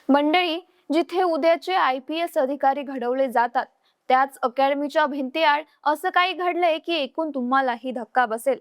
मंडळी, जिथे उद्याचे IPS अधिकारी घडवले जातात, त्याच अकॅडमीच्या भिंतीआड असं काही घडलंय की ऐकून तुम्हालाही धक्का बसेल.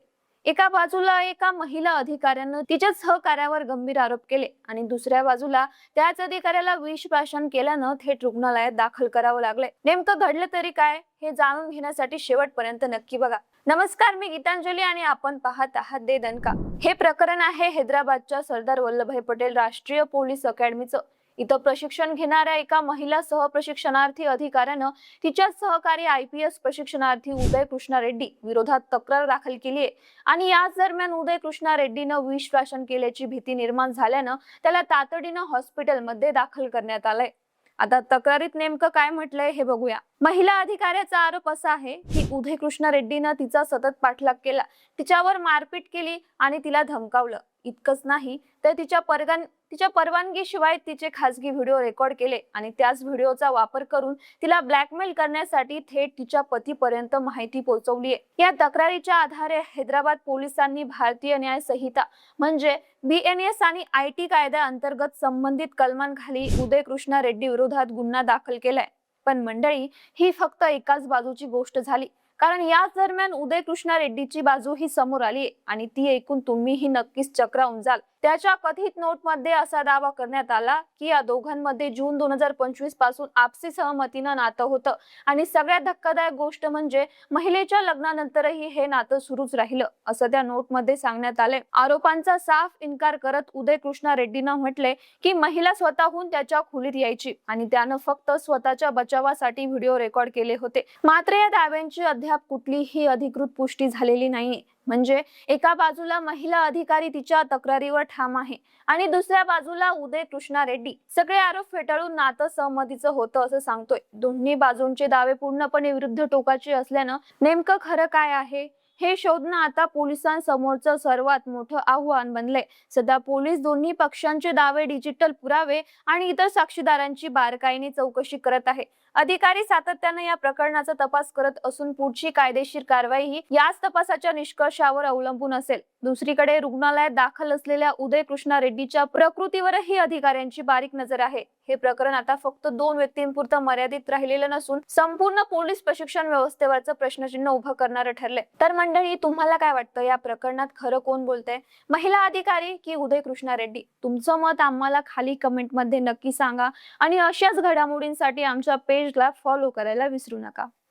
एका बाजूला एका महिला अधिकाऱ्यानं तिच्या सहकार्यावर गंभीर आरोप केले आणि दुसऱ्या बाजूला त्याच अधिकाऱ्याला विष प्राशन केल्यानं थेट रुग्णालयात दाखल करावं लागलंय. नेमकं घडलं तरी काय, हे जाणून घेण्यासाठी शेवटपर्यंत नक्की बघा. नमस्कार, मी गीतांजली आणि आपण पाहत आहात दे दणका. हे प्रकरण आहे हैदराबादच्या सरदार वल्लभभाई पटेल राष्ट्रीय पोलीस अकॅडमीचं. इथं प्रशिक्षण घेणाऱ्या एका महिला सहप्रशिक्षणार्थी अधिकाऱ्यानं तिच्या सहकारी IPS प्रशिक्षणार्थी उदय कृष्णा रेड्डी विरोधात तक्रार दाखल केली आहे. आणि याच दरम्यान उदय कृष्णा रेड्डीनं विष प्राशन केल्याची भीती निर्माण झाल्यानं त्याला तातडीनं हॉस्पिटलमध्ये दाखल करण्यात आलंय. आता तक्रारीत नेमकं काय म्हटलंय हे बघूया. महिला अधिकाऱ्याचा आरोप असा आहे की उदय कृष्णा रेड्डीनं तिचा सतत पाठलाग केला, तिच्यावर मारपीट केली आणि तिला धमकावलं. इतकंच नाही तर तिच्या परवानगीशिवाय तिचे खासगी व्हिडिओ रेकॉर्ड केले आणि त्याच व्हिडिओचा वापर करून तिला ब्लॅकमेल करण्यासाठी थेट तिच्या पतीपर्यंत माहिती पोहोचवली आहे. या तक्रारीच्या आधारे हैदराबाद पोलिसांनी भारतीय न्याय संहिता म्हणजे BNS आणि IT कायद्याअंतर्गत संबंधित कलमांखाली उदय कृष्णा रेड्डी विरोधात गुन्हा दाखल केलाय. पण मंडळी, ही फक्त एकाच बाजूची गोष्ट झाली, कारण याच दरम्यान उदय कृष्णा रेड्डीची बाजू ही समोर आली आणि ती ऐकून तुम्हीही नक्कीच चक्रावून जाल. त्याच्या कथित नोटमध्ये असा दावा करण्यात आला की या दोघांमध्ये जून 2025 पासून आपसी सहमतीनं नातं होतं आणि सगळ्यात धक्कादायक गोष्ट म्हणजे महिलेच्या लग्नानंतरही हे नातं सुरूच राहिलं, असं त्या नोटमध्ये सांगण्यात आले. आरोपांचा साफ इन्कार करत उदय कृष्णा रेड्डीनं म्हटले की महिला स्वतःहून त्याच्या खोलीत यायची आणि त्यानं फक्त स्वतःच्या बचावासाठी व्हिडिओ रेकॉर्ड केले होते. मात्र या दाव्यांची अद्याप कुठलीही अधिकृत पुष्टी झालेली नाहीये. म्हणजे एका बाजूला महिला अधिकारी तिच्या तक्रारीवर ठाम आहे आणि दुसऱ्या बाजूला उदय कृष्णा रेड्डी सगळे आरोप फेटाळून नातं सहमतीचं होतं असं सांगतोय. दोन्ही बाजूंचे दावे पूर्णपणे विरुद्ध टोकाचे असल्यानं नेमकं खरं काय आहे हे शोधणं आता पोलिसांसमोरचं सर्वात मोठं आव्हान बनलंय. सध्या पोलीस दोन्ही पक्षांचे दावे, डिजिटल पुरावे आणि इतर साक्षीदारांची बारकाईने चौकशी करत आहे. अधिकारी सातत्यानं या प्रकरणाचा तपास करत असून पुढची कायदेशीर कारवाई ही याच तपासाच्या निष्कर्षावर अवलंबून असेल. दुसरीकडे रुग्णालयात दाखल असलेल्या उदय कृष्णा रेड्डीच्या प्रकृतीवरही अधिकाऱ्यांची बारीक नजर आहे. हे प्रकरण आता फक्त 2 व्यक्तींपुरतं मर्यादित राहिलेलं नसून संपूर्ण पोलीस प्रशिक्षण व्यवस्थेवरचं प्रश्नचिन्ह उभं करणारं ठरलंय. तर मंडळी, तुम्हाला काय वाटतं, या प्रकरणात खरं कोण बोलतंय, महिला अधिकारी की उदय कृष्णा रेड्डी? तुमचं मत आम्हाला खाली कमेंटमध्ये नक्की सांगा आणि अशाच घडामोडींसाठी आमच्या पेजला फॉलो करायला विसरू नका.